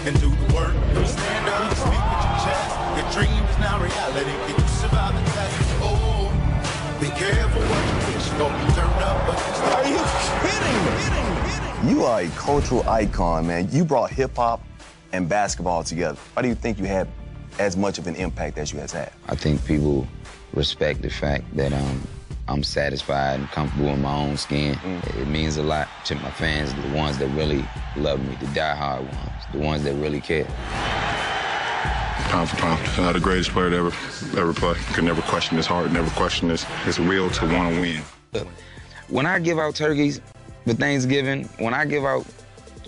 and do the work. You stand up, speak with your chest. Your dream is now reality. Can you survive the test? Oh, be careful what you wish. Gonna turn up against the Are you kidding? You are a cultural icon, man. You brought hip-hop and basketball together. Why do you think you had as much of an impact as you has had? I think people respect the fact that I'm satisfied and comfortable in my own skin. It means a lot to my fans, the ones that really love me, the diehard ones, the ones that really care. Pound for pound, the greatest player to ever play. Could never question his heart, never question his will to want to win. When I give out turkeys for Thanksgiving, when I give out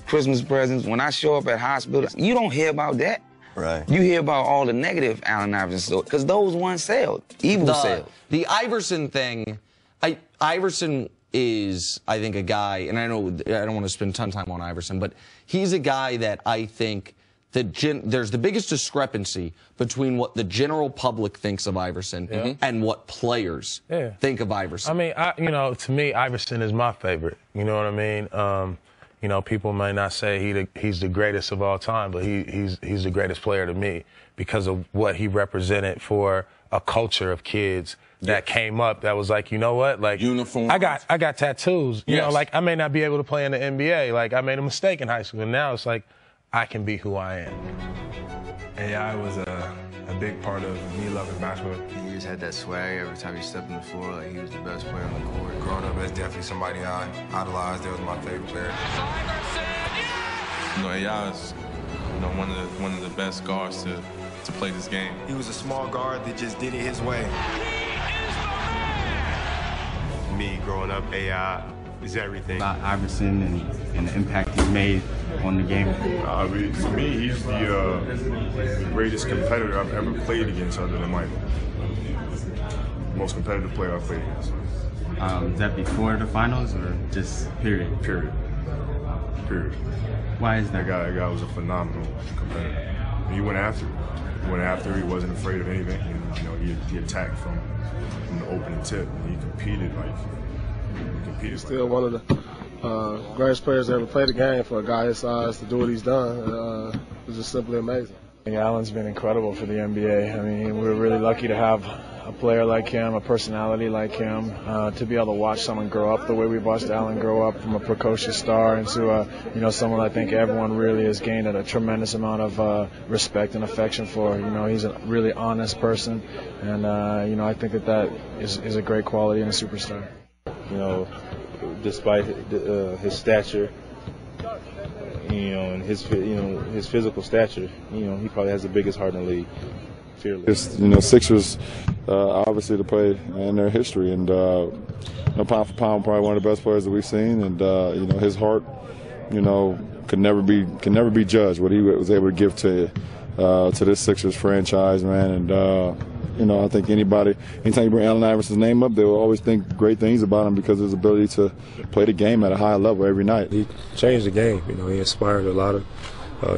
Christmas presents, when I show up at hospitals, you don't hear about that. Right. You hear about all the negative Allen Iverson stories, because those ones sell. Evil sell. The Iverson thing, Iverson is, I think, a guy, and I know I don't want to spend a ton of time on Iverson, but he's a guy that I think that there's the biggest discrepancy between what the general public thinks of Iverson and what players think of Iverson. I mean, to me, Iverson is my favorite. You know what I mean? You know, people may not say he's the greatest of all time, but he's the greatest player to me because of what he represented for a culture of kids that came up that was like, you know what, like uniform. I got tattoos. You know, like I may not be able to play in the NBA. Like I made a mistake in high school, and now it's like I can be who I am. AI was a big part of me loving basketball. He just had that swag every time he stepped on the floor, like he was the best player on the court. Growing up, that's definitely somebody I idolized. That was my favorite player. You know, AI is one of the best guards to play this game. He was a small guard that just did it his way. Me growing up, AI is everything. About Iverson and the impact he made on the game. To me, he's the greatest competitor I've ever played against other than Michael. Most competitive player I've played against. Is that before the finals or just period? Period. Why is that? That guy was a phenomenal competitor. He went after it. He went after it. He wasn't afraid of anything. And, you know, he attacked from the opening tip. He competed He's still one of the greatest players to ever play the game. For a guy his size to do what he's done, it's just simply amazing. Allen's been incredible for the NBA. I mean, we're really lucky to have a player like him, a personality like him, to be able to watch someone grow up the way we watched Allen grow up from a precocious star into someone I think everyone really has gained a tremendous amount of respect and affection for. You know, he's a really honest person, and I think that is a great quality in a superstar. You know, despite his stature, and his physical stature, he probably has the biggest heart in the league. Fearless. Sixers, obviously to play in their history, and pound for pound, probably one of the best players that we've seen, and his heart, can never be judged. What he was able to give to this Sixers franchise, man, and I think anytime you bring Allen Iverson's name up, they will always think great things about him because of his ability to play the game at a high level every night. He changed the game. He inspired a lot of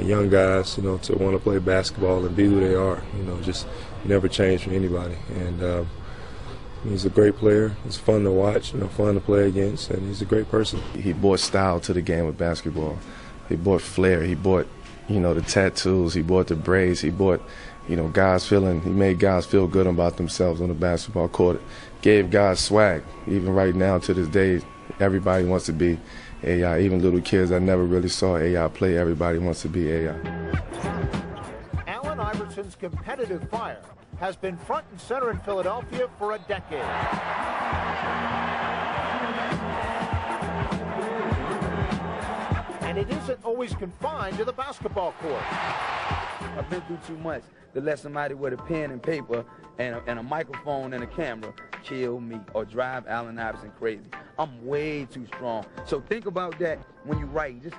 young guys, to want to play basketball and be who they are. He never changed for anybody. And he's a great player. He's fun to watch, fun to play against, and he's a great person. He brought style to the game of basketball. He brought flair. He brought, the tattoos. He brought the braids. He brought, he made guys feel good about themselves on the basketball court. Gave guys swag. Even right now, to this day, everybody wants to be AI. Even little kids that never really saw AI play, everybody wants to be AI. Allen Iverson's competitive fire has been front and center in Philadelphia for a decade. And it isn't always confined to the basketball court. I've been through too much to let somebody with a pen and paper and a microphone and a camera kill me or drive Allen Iverson crazy. I'm way too strong. So think about that when you're writing. Just,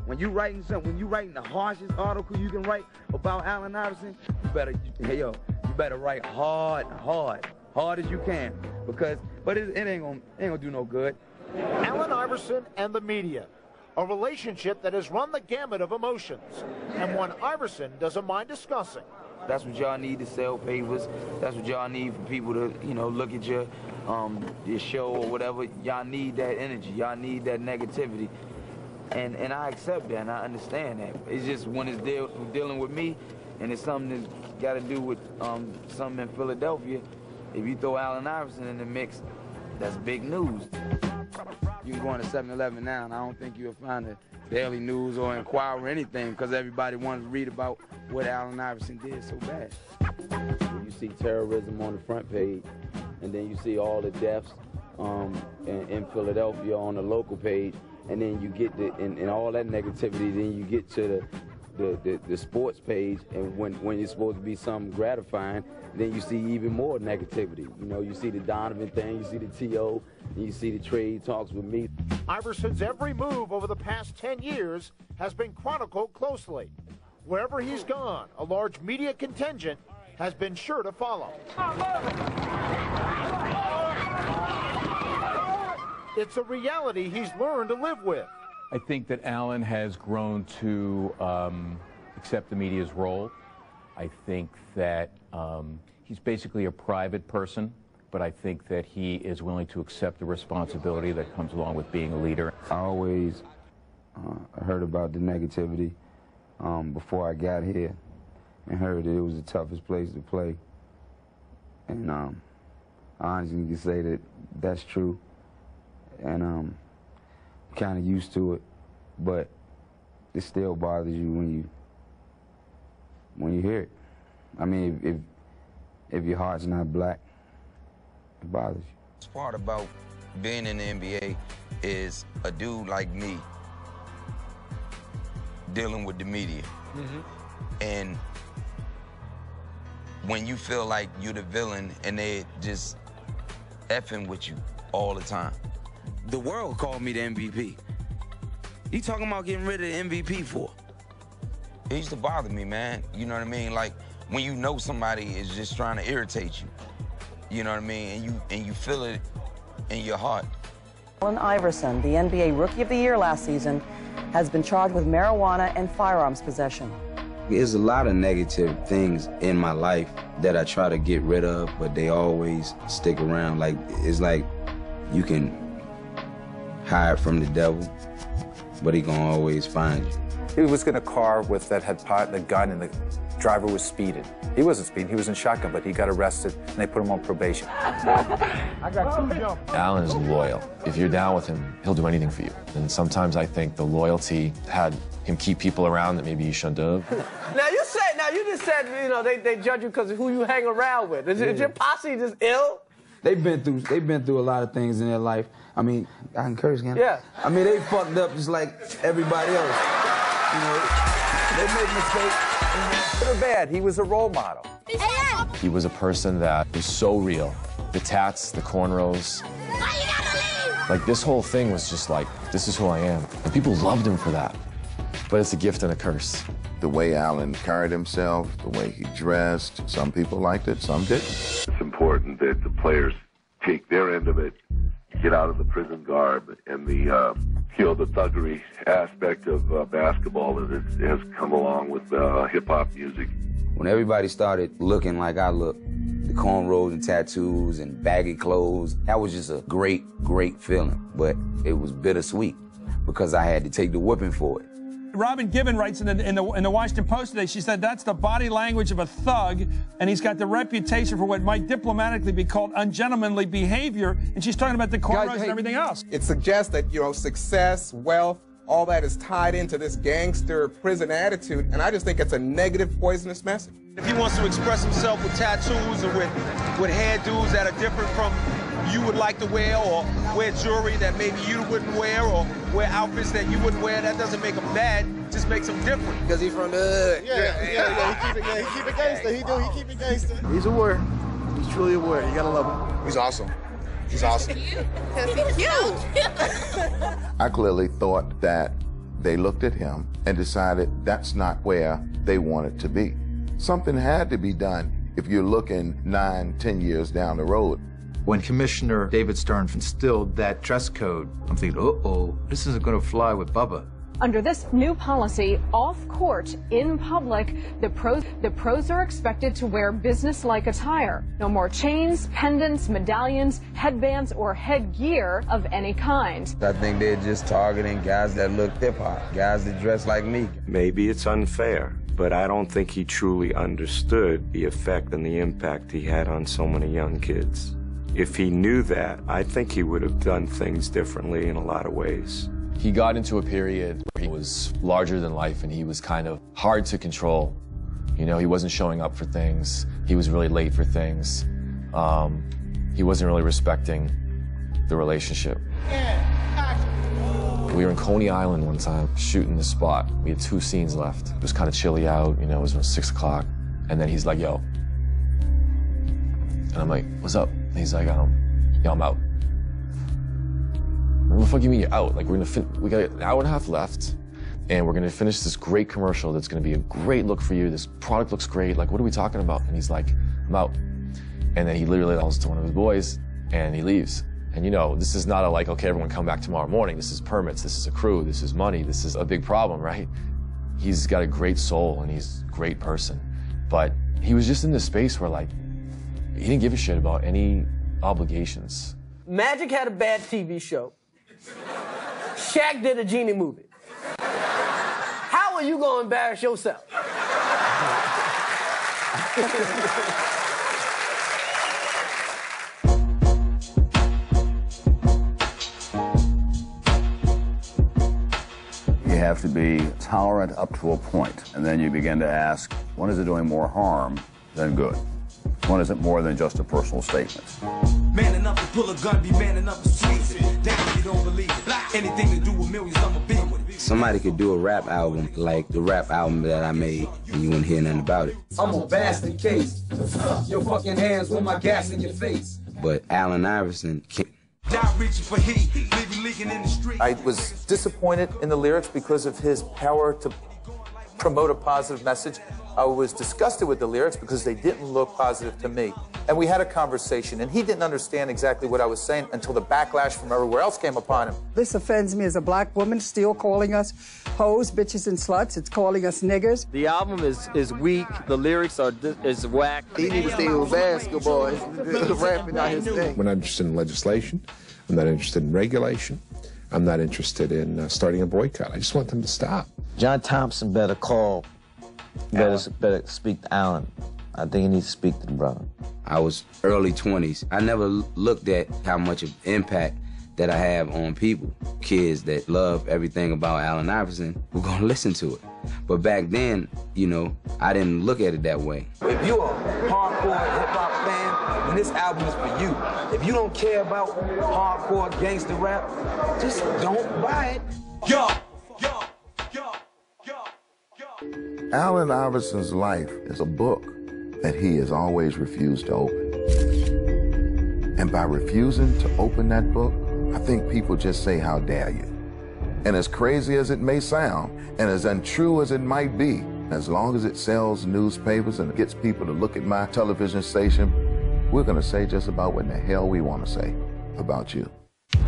when you're writing something, when you're writing the harshest article you can write about Allen Iverson, you better write hard as you can, but it ain't gonna do no good. Allen Iverson and the media. A relationship that has run the gamut of emotions, and one Iverson doesn't mind discussing. That's what y'all need to sell papers. That's what y'all need for people to, look at your show or whatever. Y'all need that energy. Y'all need that negativity. And I accept that and I understand that. It's just when it's dealing with me and it's something that's got to do with something in Philadelphia, if you throw Allen Iverson in the mix, that's big news. You can go into 7-Eleven now and I don't think you'll find a Daily News or Inquirer or anything because everybody wants to read about what Allen Iverson did so bad. You see terrorism on the front page and then you see all the deaths in Philadelphia on the local page, and then you get and all that negativity, then you get to the sports page, and when you're supposed to be something gratifying, then you see even more negativity. You know, you see the Donovan thing, you see the T.O., and you see the trade talks with me. Iverson's every move over the past 10 years has been chronicled closely. Wherever he's gone, a large media contingent has been sure to follow. It's a reality he's learned to live with. I think that Allen has grown to accept the media's role. I think that he's basically a private person, but I think that he is willing to accept the responsibility that comes along with being a leader. I always heard about the negativity before I got here and heard that it was the toughest place to play. And I honestly can say that that's true. And I'm kind of used to it, but it still bothers you when you hear it. I mean, if your heart's not black, it bothers you. The part about being in the NBA is a dude like me dealing with the media. And when you feel like you're the villain and they just effing with you all the time. The world called me the MVP. You talking about getting rid of the MVP for? It used to bother me, man. You know what I mean? Like when you know somebody is just trying to irritate you. You know what I mean? And you feel it in your heart. Allen Iverson, the NBA Rookie of the Year last season, has been charged with marijuana and firearms possession. There's a lot of negative things in my life that I try to get rid of, but they always stick around. Like, it's like you can hide from the devil, but he gonna always find you. He was in a car that had pot, the gun, and the driver was speeding. He wasn't speeding, he was in shotgun, but he got arrested, and they put him on probation. I got 2 jumps. Allen is loyal. If you're down with him, he'll do anything for you. And sometimes I think the loyalty had him keep people around that maybe he shouldn't have. Now you just said, you know, they judge you because of who you hang around with. Is your posse just ill? They've been through a lot of things in their life. I mean, I can curse, can I? Yeah. I mean, they fucked up just like everybody else. You know, they make mistakes. Good or bad, he was a role model. He was a person that was so real. The tats, the cornrows. Like, this whole thing was just like, this is who I am. And people loved him for that. But it's a gift and a curse. The way Allen carried himself, the way he dressed, some people liked it, some didn't. It's important that the players take their end of it, get out of the prison garb, and the the thuggery aspect of basketball that has come along with hip-hop music. When everybody started looking like I look, the cornrows and tattoos and baggy clothes, that was just a great, great feeling. But it was bittersweet because I had to take the whipping for it. Robin Gibbon writes in the Washington Post today, she said that's the body language of a thug, and he's got the reputation for what might diplomatically be called ungentlemanly behavior, and she's talking about the cornrows and everything else. It suggests that, you know, success, wealth, all that is tied into this gangster prison attitude, and I just think it's a negative, poisonous message. If he wants to express himself with tattoos or with hairdos that are different from you would like to wear, or wear jewelry that maybe you wouldn't wear, or wear outfits that you wouldn't wear, that doesn't make him bad, just makes him different. Because he's from the hood. He keep it gangster. He keep it gangster. He's a warrior. He's truly a warrior. You gotta love him. He's awesome. He's awesome. Because he's cute. I clearly thought that they looked at him and decided that's not where they wanted to be. Something had to be done if you're looking 9, 10 years down the road. When Commissioner David Stern instilled that dress code, I'm thinking, uh-oh, this isn't going to fly with Bubba. Under this new policy, off-court, in public, the pros are expected to wear business-like attire. No more chains, pendants, medallions, headbands, or headgear of any kind. I think they're just targeting guys that look hip-hop, guys that dress like me. Maybe it's unfair, but I don't think he truly understood the effect and the impact he had on so many young kids. If he knew that, I think he would have done things differently in a lot of ways. He got into a period where he was larger than life and he was kind of hard to control. You know, he wasn't showing up for things. He was really late for things. He wasn't really respecting the relationship. We were in Coney Island one time shooting the spot. We had 2 scenes left. It was kind of chilly out, you know, it was around 6 o'clock. And then he's like, yo. And I'm like, what's up? And he's like, yo, I'm out. What the fuck you mean you're out? Like, we got an hour and a half left, and we're gonna finish this great commercial that's gonna be a great look for you. This product looks great. Like, what are we talking about? And he's like, I'm out. And then he literally tells to one of his boys, and he leaves. And you know, this is not a like, okay, everyone come back tomorrow morning. This is permits, this is a crew, this is money, this is a big problem, right? He's got a great soul, and he's a great person. But he was just in this space where, like, he didn't give a shit about any obligations. Magic had a bad TV show. Shaq did a Genie movie. How are you gonna embarrass yourself? You have to be tolerant up to a point, and then you begin to ask, when is it doing more harm than good? When is it more than just a personal statement? Man enough to pull a gun, be man enough to squeeze it. Damn, you don't believe it. Anything to do with millions, I'ma be with it. Somebody could do a rap album like the rap album that I made, and you wouldn't hear nothing about it. I'm a bastard case. Your fucking hands with my gas in your face. But Allen Iverson Die reaching for heat, leave you leaking in the street. I was disappointed in the lyrics because of his power to promote a positive message. I was disgusted with the lyrics because they didn't look positive to me. And we had a conversation, and he didn't understand exactly what I was saying until the backlash from everywhere else came upon him. This offends me as a black woman, still calling us hoes, bitches, and sluts. It's calling us niggers. The album is weak. The lyrics is whack. He need to stay with basketball. He's rapping out his thing. We're not interested in legislation. I'm not interested in regulation. I'm not interested in starting a boycott. I just want them to stop. John Thompson better speak to Allen. I think he needs to speak to the brother. I was early 20s. I never looked at how much of impact that I have on people. Kids that love everything about Allen Iverson were gonna listen to it. But back then, you know, I didn't look at it that way. If you're a hardcore hip-hop fan, then this album is for you. If you don't care about hardcore gangster rap, just don't buy it. Yo! Allen Iverson's life is a book that he has always refused to open. And by refusing to open that book, I think people just say, how dare you? And as crazy as it may sound, and as untrue as it might be, as long as it sells newspapers and gets people to look at my television station, we're gonna say just about what the hell we wanna say about you.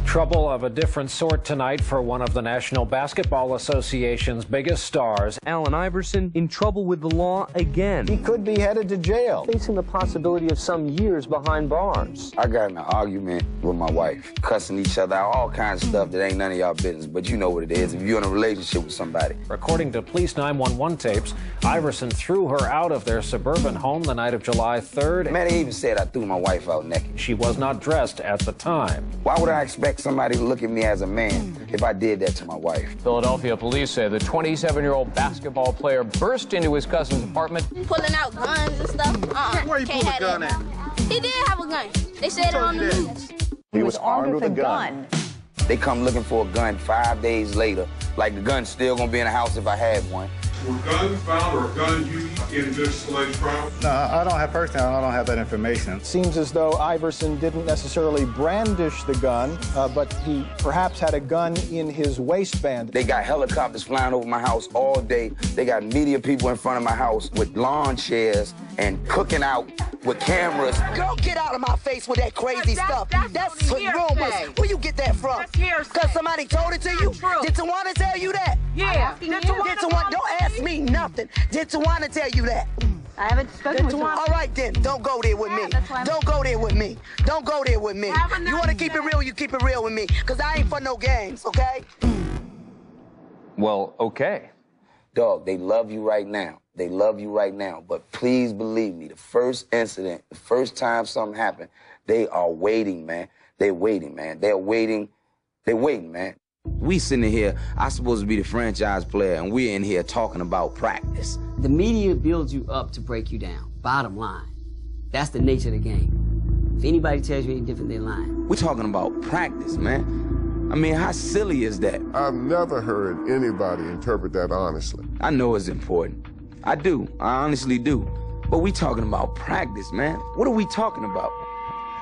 Trouble of a different sort tonight for one of the National Basketball Association's biggest stars. Allen Iverson in trouble with the law again. He could be headed to jail, facing the possibility of some years behind bars. I got in an argument with my wife, cussing each other out, all kinds of stuff that ain't none of y'all business, but you know what it is if you're in a relationship with somebody. According to police 911 tapes, Iverson threw her out of their suburban home the night of July 3rd. Man, they even said I threw my wife out naked. She was not dressed at the time. Why would I expect somebody to look at me as a man if I did that to my wife? Philadelphia police say the 27-year-old basketball player burst into his cousin's apartment. Pulling out guns and stuff. Where you pull a gun at? He did have a gun. They said it on the news. He was armed with a gun. They come looking for a gun 5 days later, like the gun's still gonna be in the house if I had one. Were guns found or guns used in this alleged crime? No, I don't have that information. It seems as though Iverson didn't necessarily brandish the gun, but he perhaps had a gun in his waistband. They got helicopters flying over my house all day. They got media people in front of my house with lawn chairs and cooking out with cameras. Girl, get out of my face with that crazy stuff. That's rumors. Where you get that from? Because somebody told it to you? Did Tawana tell you that? Yeah. Did Tawana, don't ask me nothing. Did Tawana tell you that? I haven't spoken with All right then, don't go there with me. Don't go there with me. Don't go there with me. You want to keep it real, you keep it real with me. Because I ain't for no games, okay? Well, okay. Dog, they love you right now. They love you right now. But please believe me, the first incident, the first time something happened, they are waiting, man. They're waiting, man. They're waiting. They're waiting, man. We sitting here, I'm supposed to be the franchise player, and we're in here talking about practice. The media builds you up to break you down, bottom line. That's the nature of the game. If anybody tells you any different, they're lying. We're talking about practice, man. I mean, how silly is that? I've never heard anybody interpret that honestly. I know it's important. I do. I honestly do. But we talking about practice, man. What are we talking about?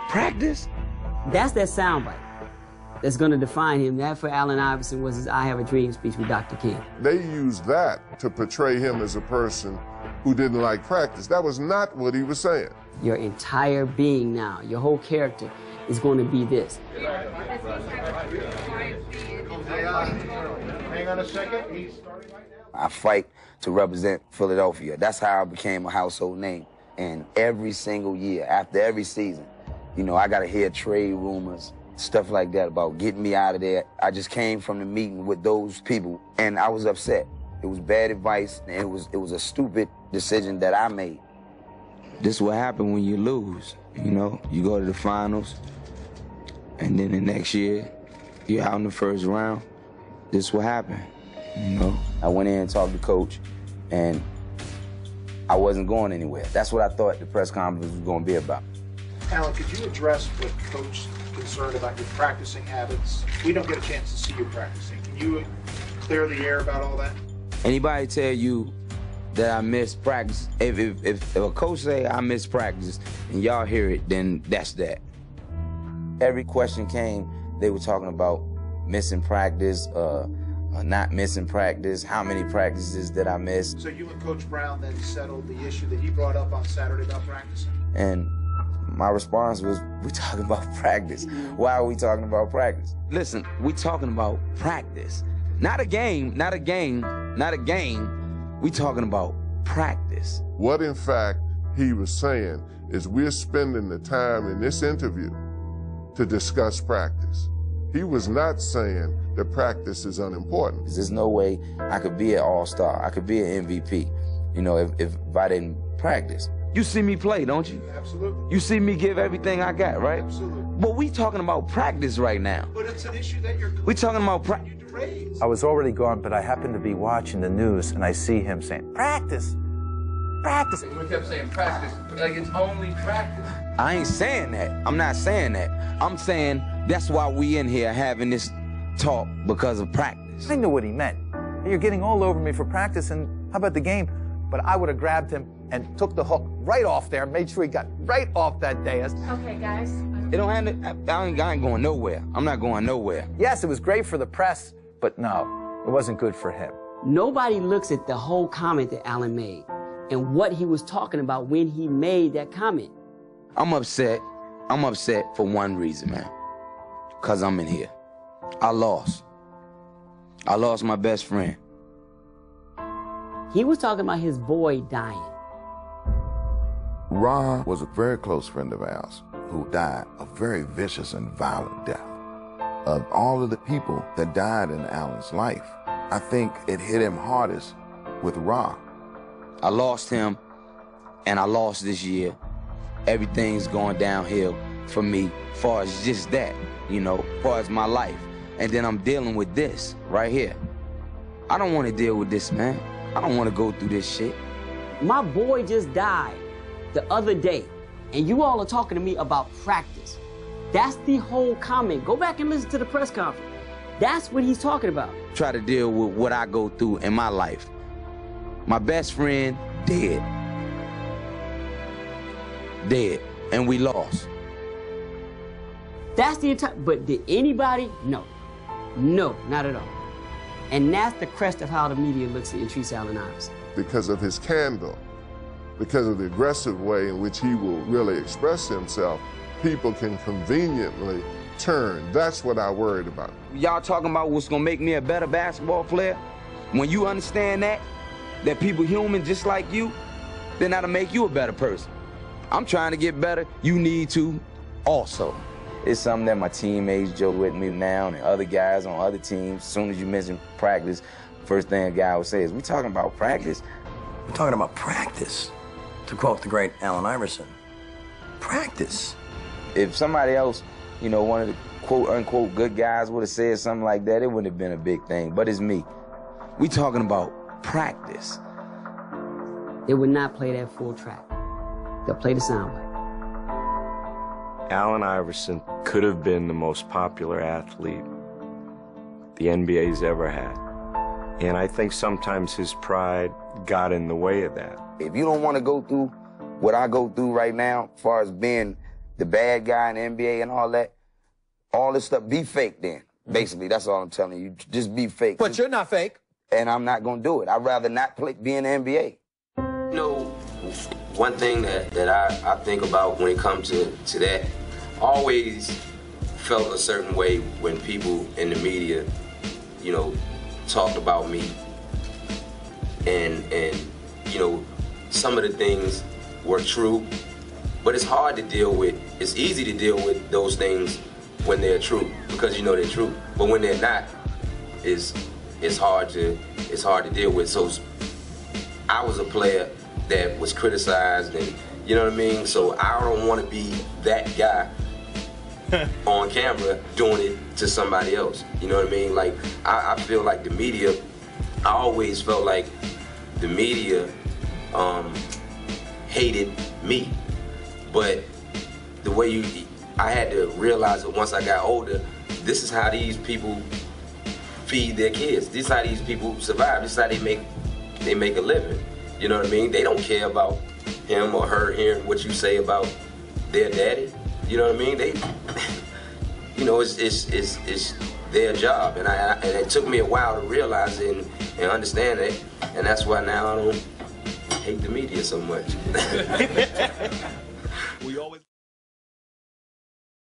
Practice? That's that soundbite that's going to define him. That for Allen Iverson was his I Have a Dream speech with Dr. King. They used that to portray him as a person who didn't like practice. That was not what he was saying. Your entire being now, your whole character is going to be this. Hang on a second. He's starting right now. I fight to represent Philadelphia. That's how I became a household name. And every single year, after every season, you know, I got to hear trade rumors, stuff like that about getting me out of there. I just came from the meeting with those people, and I was upset. It was bad advice, and it was a stupid decision that I made. This is what happened when you lose. You know, you go to the finals, and then the next year, you're out in the first round. This is what happened, you know. I went in and talked to Coach, and I wasn't going anywhere. That's what I thought the press conference was going to be about. Alan, could you address what Coach's concerned about your practicing habits? We don't get a chance to see you practicing. Can you clear the air about all that? Anybody tell you that I miss practice, if a coach say I miss practice and y'all hear it, then that's that. Every question came, they were talking about missing practice, not missing practice, how many practices did I miss. So you and Coach Brown then settled the issue that he brought up on Saturday about practicing? And my response was, we're talking about practice. Why are we talking about practice? Listen, we're talking about practice. Not a game, not a game, not a game. We're talking about practice. What, in fact, he was saying is we're spending the time in this interview to discuss practice. He was not saying that practice is unimportant. There's no way I could be an all-star. I could be an MVP, you know, if I didn't practice. You see me play, don't you? Absolutely. You see me give everything I got, right? Absolutely. But we talking about practice right now. But it's an issue that you're we talking about practice. I was already gone, but I happened to be watching the news, and I see him saying, practice, practice. We kept saying practice, like it's only practice. I ain't saying that. I'm not saying that. I'm saying that's why we in here having this talk, because of practice. I knew what he meant. You're getting all over me for practice, and how about the game? But I would have grabbed him and took the hook right off there, made sure he got right off that dais. Okay, guys. It don't have to, I ain't going nowhere. I'm not going nowhere. Yes, it was great for the press, but no, it wasn't good for him. Nobody looks at the whole comment that Allen made and what he was talking about when he made that comment. I'm upset. I'm upset for one reason, man. Because I'm in here. I lost. I lost my best friend. He was talking about his boy dying. Ra was a very close friend of ours who died a very vicious and violent death. Of all of the people that died in Allen's life, I think it hit him hardest with Ra. I lost him, and I lost this year. Everything's going downhill for me, as far as just that, you know, as far as my life. And then I'm dealing with this right here. I don't want to deal with this, man. I don't want to go through this shit. My boy just died the other day, and you all are talking to me about practice. That's the whole comment. Go back and listen to the press conference. That's what he's talking about. Try to deal with what I go through in my life. My best friend, dead. Dead. And we lost. That's the entire, but did anybody? No. No, not at all. And that's the crest of how the media looks and treats Allen Iverson. Because of his candor because of the aggressive way in which he will really express himself, people can conveniently turn. That's what I worried about. Y'all talking about what's gonna make me a better basketball player? When you understand that people human just like you, then that'll make you a better person. I'm trying to get better. You need to also. It's something that my teammates joke with me now and other guys on other teams. As soon as you mention practice, first thing a guy will say is, we talking about practice? We're talking about practice. To quote the great Allen Iverson, practice. If somebody else, you know, one of the quote-unquote good guys would have said something like that, it wouldn't have been a big thing, but it's me. We talking about practice. They would not play that full track. They'll play the soundbite. Allen Iverson could have been the most popular athlete the NBA's ever had. And I think sometimes his pride got in the way of that. If you don't want to go through what I go through right now, as far as being the bad guy in the NBA and all that, all this stuff, be fake then. Basically, that's all I'm telling you. Just be fake. But you're not fake. And I'm not going to do it. I'd rather not be in the NBA. You know, one thing that I think about when it comes to that, I always felt a certain way when people in the media, you know, talked about me. And you know, some of the things were true, but it's hard to deal with. It's easy to deal with those things when they're true, because you know they're true. But when they're not, it's hard to deal with. So I was a player that was criticized, and you know what I mean? So I don't want to be that guy on camera doing it to somebody else. You know what I mean? Like, I feel like the media, I always felt like the media hated me. But the way I had to realize that once I got older, this is how these people feed their kids. This is how these people survive. This is how they make a living. You know what I mean? They don't care about him or her hearing what you say about their daddy. You know what I mean? They, you know, it's their job, and it took me a while to realize it and understand it, and that's why now I don't hate the media so much. We always